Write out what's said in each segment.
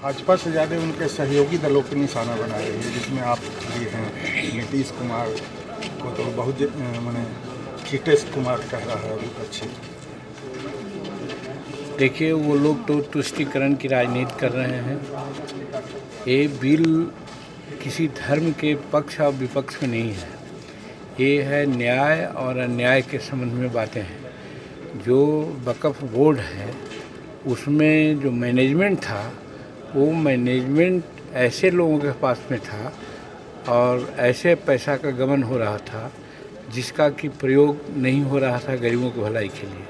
भाजपा से ज़्यादा उनके सहयोगी दलों को निशाना बना रही है, जिसमें आप भी हैं। नीतीश कुमार को तो बहुत मैंने नीतीश कुमार कह रहा है विपक्षी। देखिए, वो लोग तो तुष्टीकरण की राजनीति कर रहे हैं। ये बिल किसी धर्म के पक्ष और विपक्ष में नहीं है। ये है न्याय और अन्याय के संबंध में बातें हैं। जो वक्फ बोर्ड है उसमें जो मैनेजमेंट था वो मैनेजमेंट ऐसे लोगों के पास में था और ऐसे पैसा का गमन हो रहा था जिसका कि प्रयोग नहीं हो रहा था गरीबों की भलाई के लिए।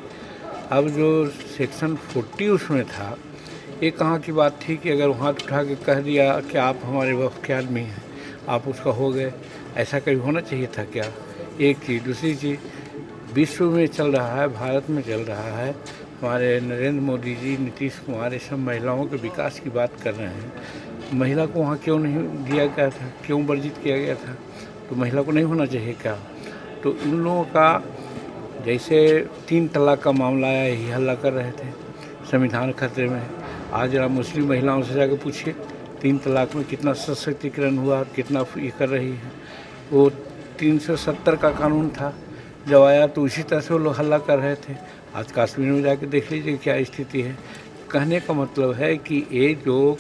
अब जो सेक्शन 40 उसमें था, ये कहाँ की बात थी कि अगर हाथ उठा के कह दिया कि आप हमारे वफ़ के आदमी हैं, आप उसका हो गए। ऐसा कभी होना चाहिए था क्या? एक चीज़। दूसरी चीज़, विश्व में चल रहा है, भारत में चल रहा है, हमारे नरेंद्र मोदी जी, नीतीश कुमार, ये सब महिलाओं के विकास की बात कर रहे हैं। महिला को वहाँ क्यों नहीं दिया गया था, क्यों वर्जित किया गया था? तो महिला को नहीं होना चाहिए क्या? तो इन लोगों का जैसे 3 तलाक का मामला आया, यही हल्ला कर रहे थे, संविधान खतरे में है। आज जरा मुस्लिम महिलाओं से जाकर पूछिए 3 तलाक में कितना सशक्तिकरण हुआ, कितना ये कर रही है। वो 370 का कानून था, जब आया तो उसी तरह से वो लोग हल्ला कर रहे थे। आज कश्मीर में जाके देख लीजिए क्या स्थिति है। कहने का मतलब है कि ये जो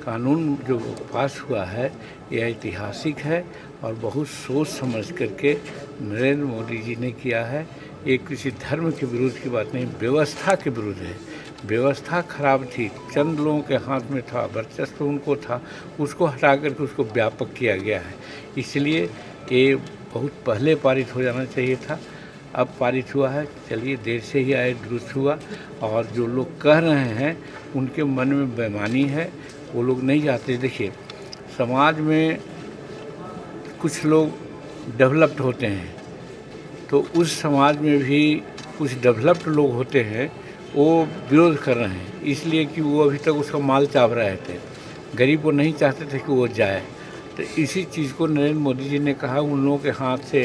कानून जो पास हुआ है ये ऐतिहासिक है और बहुत सोच समझ करके नरेंद्र मोदी जी ने किया है। ये किसी धर्म के विरुद्ध की बात नहीं, व्यवस्था के विरुद्ध है। व्यवस्था खराब थी, चंद लोगों के हाथ में था, वर्चस्व उनको था, उसको हटा करके उसको व्यापक किया गया है। इसलिए ये बहुत पहले पारित हो जाना चाहिए था। अब पारित हुआ है, चलिए देर से ही आए, दुरुस्त हुआ। और जो लोग कह रहे हैं उनके मन में बेईमानी है, वो लोग नहीं चाहते। देखिए, समाज में कुछ लोग डेवलप्ड होते हैं तो उस समाज में भी कुछ डेवलप्ड लोग होते हैं, वो विरोध कर रहे हैं इसलिए कि वो अभी तक उसका माल चाव रहे थे, गरीब को नहीं चाहते थे कि वो जाए। तो इसी चीज़ को नरेंद्र मोदी जी ने कहा, उन लोगों के हाथ से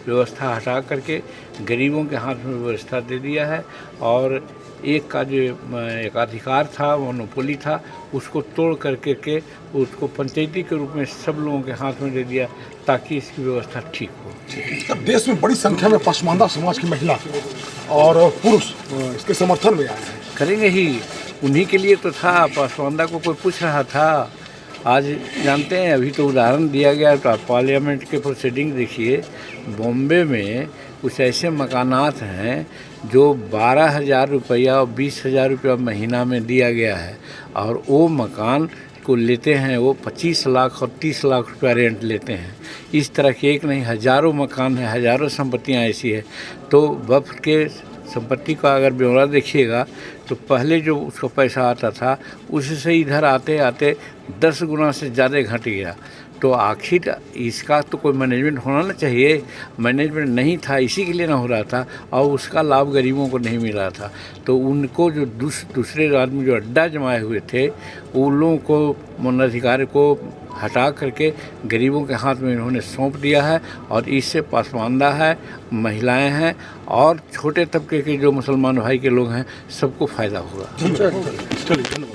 व्यवस्था हटा करके गरीबों के हाथ में व्यवस्था दे दिया है। और एक का जो एकाधिकार था, मोनोपोली था, उसको तोड़ करके के उसको पंचायती के रूप में सब लोगों के हाथ में दे दिया ताकि इसकी व्यवस्था ठीक हो। देश में बड़ी संख्या में पसमानदा समाज की महिला और पुरुष इसके समर्थन में आए हैं। करेंगे ही, उन्हीं के लिए तो था। पसमानदा को कोई पूछ रहा था? आज जानते हैं, अभी तो उदाहरण दिया गया, तो आप पार्लियामेंट के प्रोसीडिंग देखिए। बॉम्बे में कुछ ऐसे मकानात हैं जो 12,000 रुपया और 20,000 रुपया महीना में दिया गया है, और वो मकान को लेते हैं वो 25 लाख और 30 लाख रुपया रेंट लेते हैं। इस तरह के एक नहीं, हज़ारों मकान हैं, हज़ारों संपत्तियां ऐसी है। तो वक्फ के संपत्ति का अगर ब्यौरा देखिएगा तो पहले जो उसका पैसा आता था उससे इधर आते आते 10 गुना से ज़्यादा घट गया। तो आखिर इसका तो कोई मैनेजमेंट होना ना चाहिए। मैनेजमेंट नहीं था, इसी के लिए ना हो रहा था, और उसका लाभ गरीबों को नहीं मिल रहा था। तो उनको जो दूसरे आदमी जो अड्डा जमाए हुए थे, उन लोगों को, मनाधिकारी को हटा करके गरीबों के हाथ में इन्होंने सौंप दिया है। और इससे पसमानदा है, महिलाएं हैं और छोटे तबके के जो मुसलमान भाई के लोग हैं, सबको फ़ायदा होगा। चलिए, धन्यवाद।